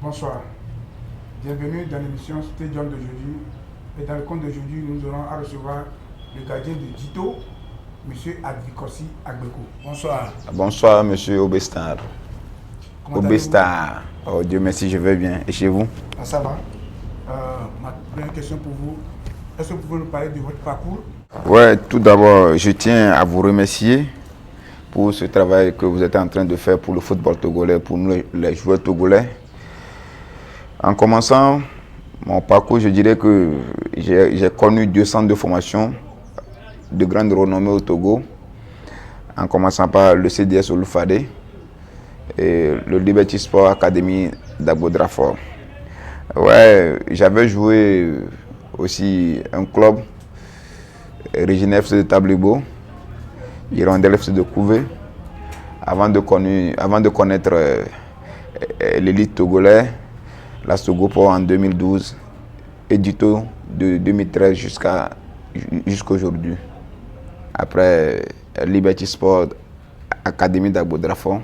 Bonsoir. Bienvenue dans l'émission Stadium d'aujourd'hui. Et dans le compte d'aujourd'hui, nous aurons à recevoir le gardien de Djito, M. Advikossi Agbeko. Bonsoir. Bonsoir, monsieur Obestar. Comment Obestar. Oh Dieu merci, je vais bien. Et chez vous? Ça va. Ma première question pour vous. Est-ce que vous pouvez nous parler de votre parcours? Ouais, tout d'abord, je tiens à vous remercier pour ce travail que vous êtes en train de faire pour le football togolais, pour nous les joueurs togolais. En commençant mon parcours, je dirais que j'ai connu 2 centres de formation de grande renommée au Togo, en commençant par le CDS Olufade et le Liberty Sport Academy d'Agbo-Drafort. Ouais, j'avais joué aussi un club, Régine FC de Tablibo, Hirondelle FC de Couvé, avant de connaître l'élite togolais, la Sogopor en 2012 et Djito de 2013 jusqu'à aujourd'hui. Après Liberty Sport Academy d'Agbo-Drafort,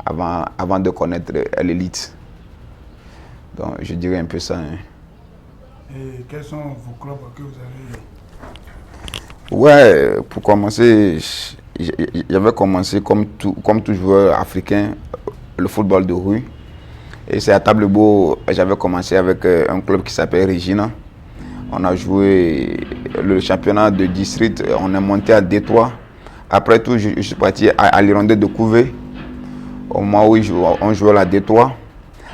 avant de connaître l'élite. Donc je dirais un peu ça. Hein. Et quels sont vos clubs que vous avez? Ouais, pour commencer, j'avais commencé comme tout joueur africain, le football de rue. Et c'est à Tablebo, j'avais commencé avec un club qui s'appelle Regina. On a joué le championnat de district, on est monté à Détroit. Après tout, je suis parti à l'Hirondelle de Couvé, au moment où on jouait à Détroit.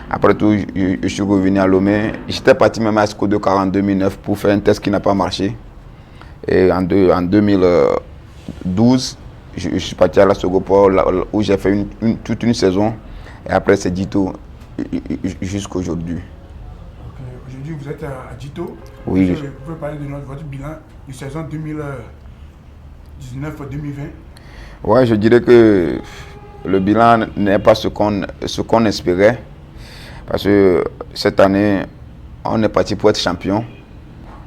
Après tout, je suis revenu à Lomé. J'étais parti même à Skodokar en 2009 pour faire un test qui n'a pas marché. Et en 2012, je suis parti à la Sogopor où j'ai fait toute une saison. Et après, c'est Djito jusqu'à aujourd'hui. Okay. Aujourd'hui, vous êtes à Djito. Oui. Vous pouvez parler de votre bilan de saison 2019-2020? Ouais, je dirais que le bilan n'est pas ce qu'on espérait. Parce que cette année, on est parti pour être champion.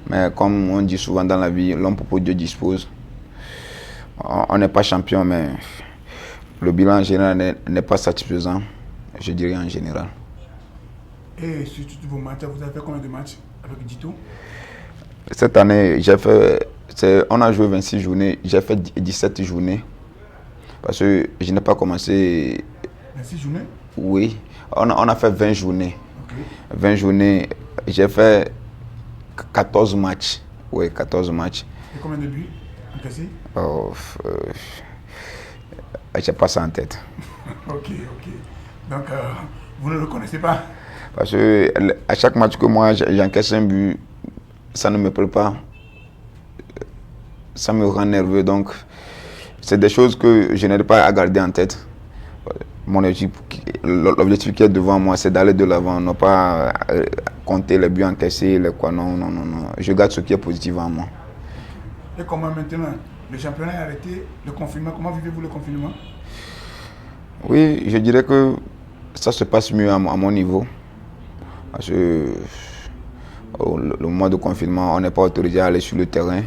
Mais comme on dit souvent dans la vie, l'homme pour Dieu dispose. On n'est pas champion, mais le bilan en général n'est pas satisfaisant, je dirais en général. Et sur tous vos matchs, vous avez fait combien de matchs avec Djito? Cette année, on a joué 26 journées, j'ai fait 17 journées. Parce que je n'ai pas commencé... 26 journées? Oui, on a fait 20 journées. Okay. 20 journées, j'ai fait 14 matchs. Oui, 14 matchs. Et combien de buts encaissés? J'ai pas ça en tête. Ok. Donc, vous ne le connaissez pas? Parce que à chaque match que moi j'encaisse un but, ça ne me plaît pas. Ça me rend nerveux. Donc, c'est des choses que je n'ai pas à garder en tête. L'objectif qui est devant moi, c'est d'aller de l'avant, non pas compter les buts encaissés, les quoi. Non. Je garde ce qui est positif en moi. Et comment maintenant, le championnat est arrêté, le confinement, comment vivez-vous le confinement? Oui, je dirais que ça se passe mieux à mon niveau. Parce que le mois de confinement, on n'est pas autorisé à aller sur le terrain,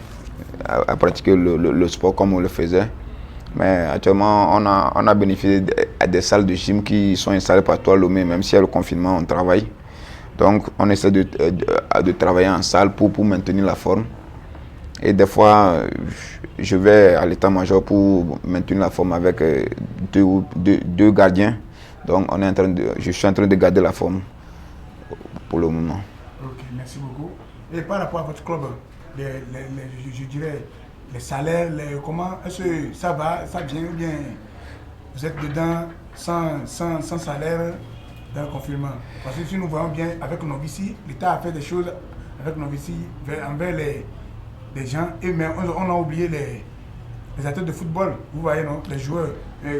à pratiquer le sport comme on le faisait. Mais actuellement, on a bénéficié des salles de gym qui sont installées partout à Lomé, même si y a le confinement, on travaille. Donc, on essaie de travailler en salle pour maintenir la forme. Et des fois, je vais à l'état-major pour maintenir la forme avec deux gardiens. Donc, je suis en train de garder la forme pour le moment. Ok, merci beaucoup. Et par rapport à votre club, je dirais, les salaires, comment est-ce que ça va, ça vient ou bien vous êtes dedans sans salaire dans le confinement? Parce que si nous voyons bien avec Novici, l'État a fait des choses avec Novici envers les gens, mais on a oublié les athlètes de football, vous voyez, non, les joueurs.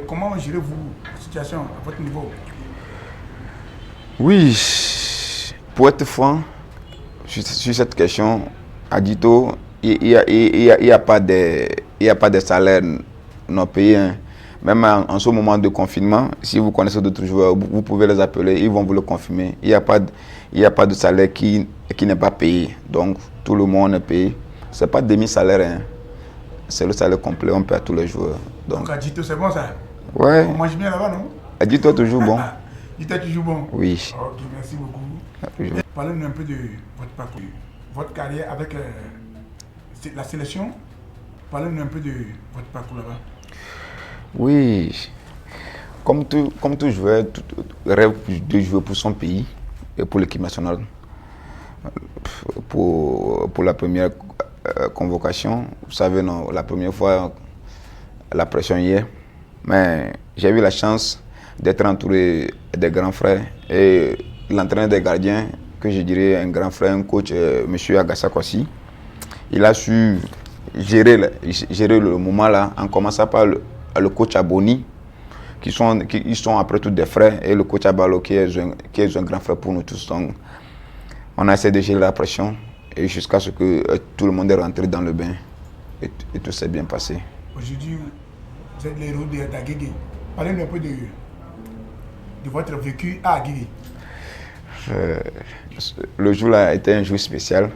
Comment gérez-vous la situation à votre niveau? Oui, pour être franc, sur cette question, à Djito, il n'y a pas de salaire non payé. Hein. Même en ce moment de confinement, si vous connaissez d'autres joueurs, vous pouvez les appeler, ils vont vous le confirmer. Il n'y a pas de salaire qui n'est pas payé. Donc, tout le monde est payé. Ce n'est pas demi-salaire, hein. C'est le salaire complet, on paie à tous les joueurs. Donc à Djito, c'est bon ça? Ouais. On mange bien là-bas, non? À Djito, toujours bon. Il était toujours bon. Oui. Ok, merci beaucoup. Parlez-nous un peu de votre parcours, votre carrière avec la sélection. Parlez-nous un peu de votre parcours là-bas. Oui. Comme tout joueur, tout rêve de jouer pour son pays et pour l'équipe nationale. Pour la première convocation, vous savez, non, la première fois, la pression y est. Mais j'ai eu la chance d'être entouré des grands frères et l'entraîneur des gardiens, que je dirais un grand frère, un coach, M. Agassa Kwasi. Il a su gérer le moment là, en commençant par le coach Aboni, qui sont après tout des frères, et le coach Abalo qui est un grand frère pour nous tous. Donc, on a essayé de gérer la pression et jusqu'à ce que tout le monde est rentré dans le bain et tout s'est bien passé. Aujourd'hui, vous êtes l'héros d'Agégué. Parlez-nous un peu de votre vécu à Agégué. Le jour-là était un jour spécial,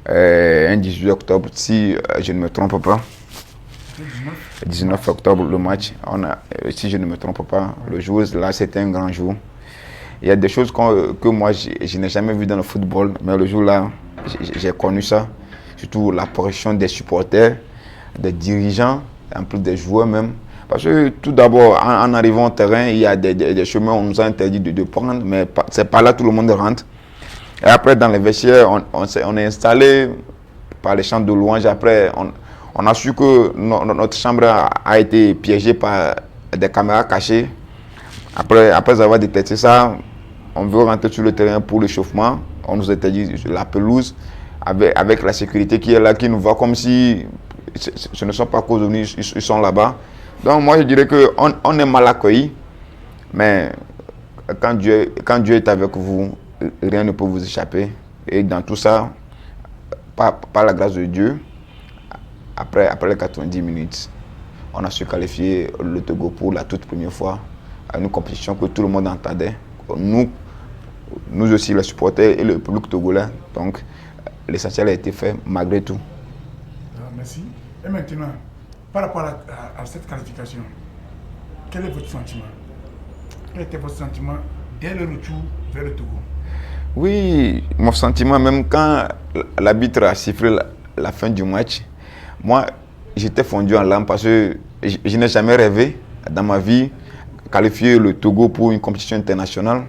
un 18 octobre, si je ne me trompe pas. 19 octobre, le match, si je ne me trompe pas, le jour-là, c'était un grand jour. Il y a des choses que moi, je n'ai jamais vues dans le football, mais le jour-là, j'ai connu ça. Surtout la pression des supporters, des dirigeants, en plus des joueurs même. Parce que tout d'abord, en arrivant au terrain, il y a des chemins où on nous a interdit de prendre, mais c'est par là tout le monde rentre. Et après, dans les vestiaires, on est installé par les chants de louanges. Après, on a su que notre chambre a été piégée par des caméras cachées. Après avoir détecté ça, on veut rentrer sur le terrain pour l'échauffement. On nous interdit la pelouse avec la sécurité qui est là, qui nous voit comme si ce ne sont pas cause de nous, ils sont là-bas. Donc moi je dirais qu'on est mal accueillis, mais quand Dieu est avec vous, rien ne peut vous échapper. Et dans tout ça, par la grâce de Dieu, après les 90 minutes, on a su qualifier le Togo pour la toute première fois à une compétition que tout le monde entendait. Nous aussi, les supporters et le public togolais. Donc, l'essentiel a été fait malgré tout. Merci. Et maintenant, par rapport à cette qualification, quel est votre sentiment? Quel était votre sentiment dès le retour vers le Togo? Oui, mon sentiment, même quand l'arbitre a sifflé la fin du match, moi, j'étais fondu en larmes parce que je n'ai jamais rêvé dans ma vie qualifier le Togo pour une compétition internationale.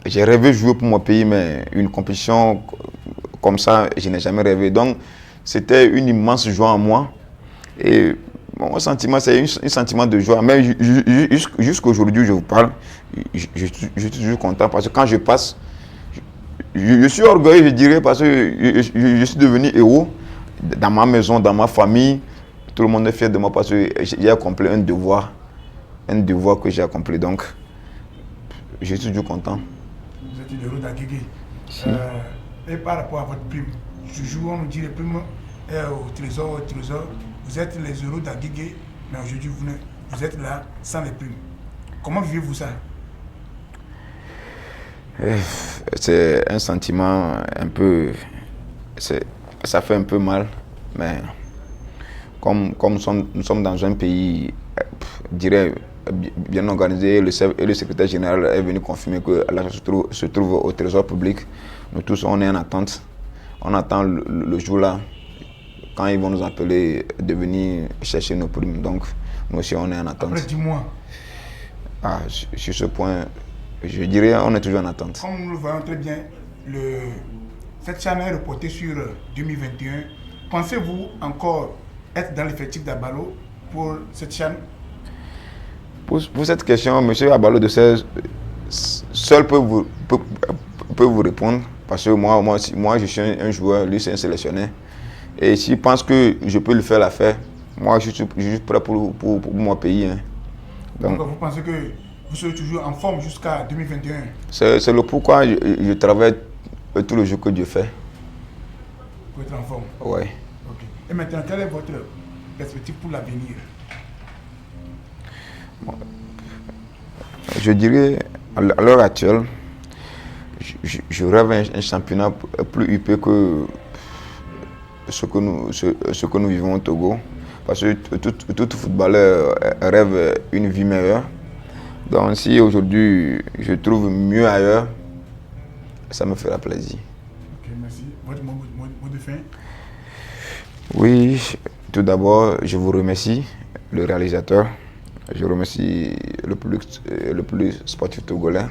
J'ai rêvé jouer pour mon pays, mais une compétition comme ça, je n'ai jamais rêvé. Donc, c'était une immense joie en moi. Et mon sentiment, c'est un sentiment de joie. Mais jusqu'à aujourd'hui, je vous parle, je suis toujours content parce que quand je passe, je suis orgueilleux, je dirais, parce que je suis devenu héros dans ma maison, dans ma famille. Tout le monde est fier de moi parce que j'ai accompli un devoir que j'ai accompli. Donc, je suis toujours content. Vous êtes le héros d'Agégué. Et par rapport à votre prime, toujours on nous dit les primes au trésor. Vous êtes les héros d'Agégué, mais aujourd'hui vous êtes là sans les primes. Comment vivez-vous ça? C'est un sentiment un peu... Ça fait un peu mal, mais comme nous sommes dans un pays, je dirais, bien organisé, et le secrétaire général est venu confirmer que l'argent se trouve au trésor public. Nous tous, on est en attente. On attend le jour là, quand ils vont nous appeler de venir chercher nos primes. Donc, nous aussi, on est en attente. Après 10 mois. Sur ce point, je dirais, on est toujours en attente. Comme nous le voyons très bien, cette chaîne est reportée sur 2021. Pensez-vous encore être dans l'effectif d'Abalo pour cette chaîne? Pour cette question, M. Abalo de 16 seul peut vous répondre. Parce que moi je suis un joueur, lui c'est un sélectionné. Et s'il pense que je peux lui faire l'affaire, moi je suis prêt pour mon pays. Hein. Donc vous pensez que vous serez toujours en forme jusqu'à 2021? C'est le pourquoi je travaille tout le jour que Dieu fait. Pour être en forme? Oui. Okay. Et maintenant, quelle est votre perspective pour l'avenir? Je dirais, à l'heure actuelle, je rêve un championnat plus huppé que ce que nous vivons au Togo. Parce que tout footballeur rêve une vie meilleure. Donc si aujourd'hui je trouve mieux ailleurs, ça me fera plaisir. Ok, merci. Votre mot de fin? Oui, tout d'abord, je vous remercie, le réalisateur. Je remercie le plus sportif togolais.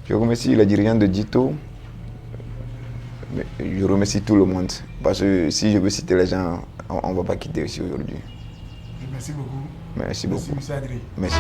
Je remercie les dirigeants de Dito. Je remercie tout le monde. Parce que si je veux citer les gens, on ne va pas quitter ici aujourd'hui. Merci beaucoup. Merci beaucoup. Merci, M. Adri. Merci.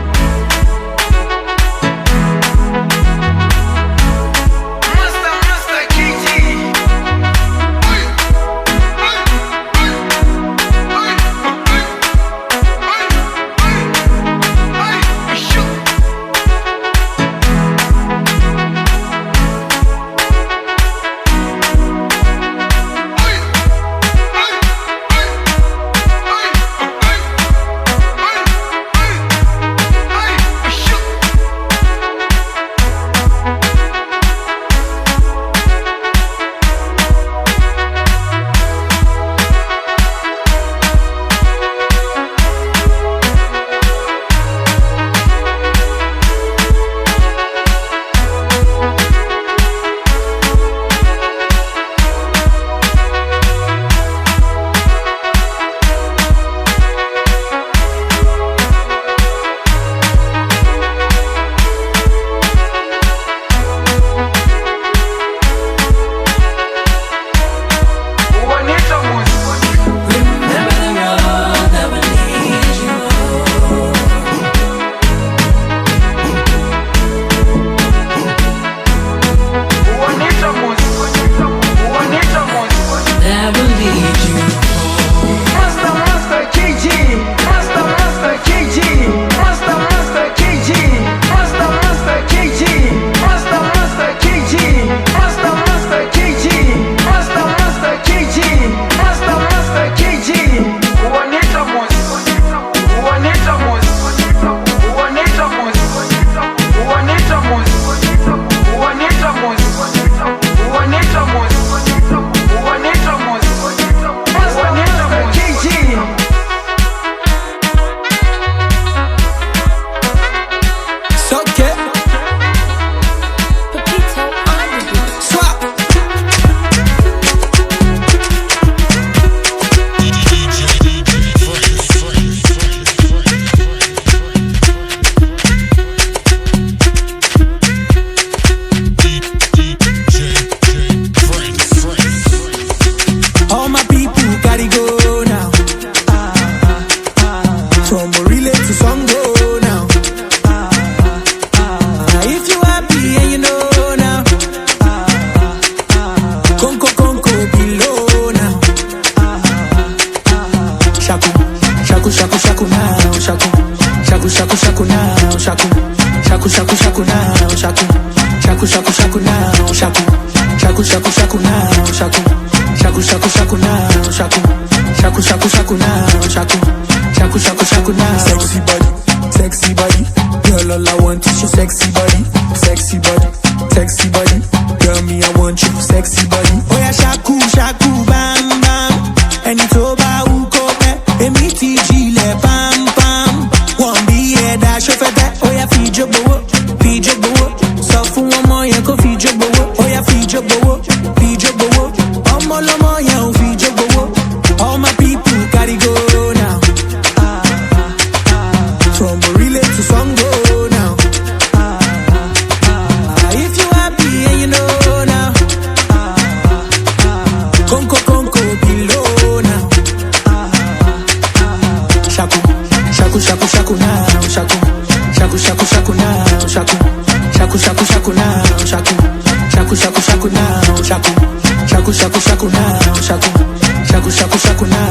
Shaku now, shaku now, shaku, shaku now.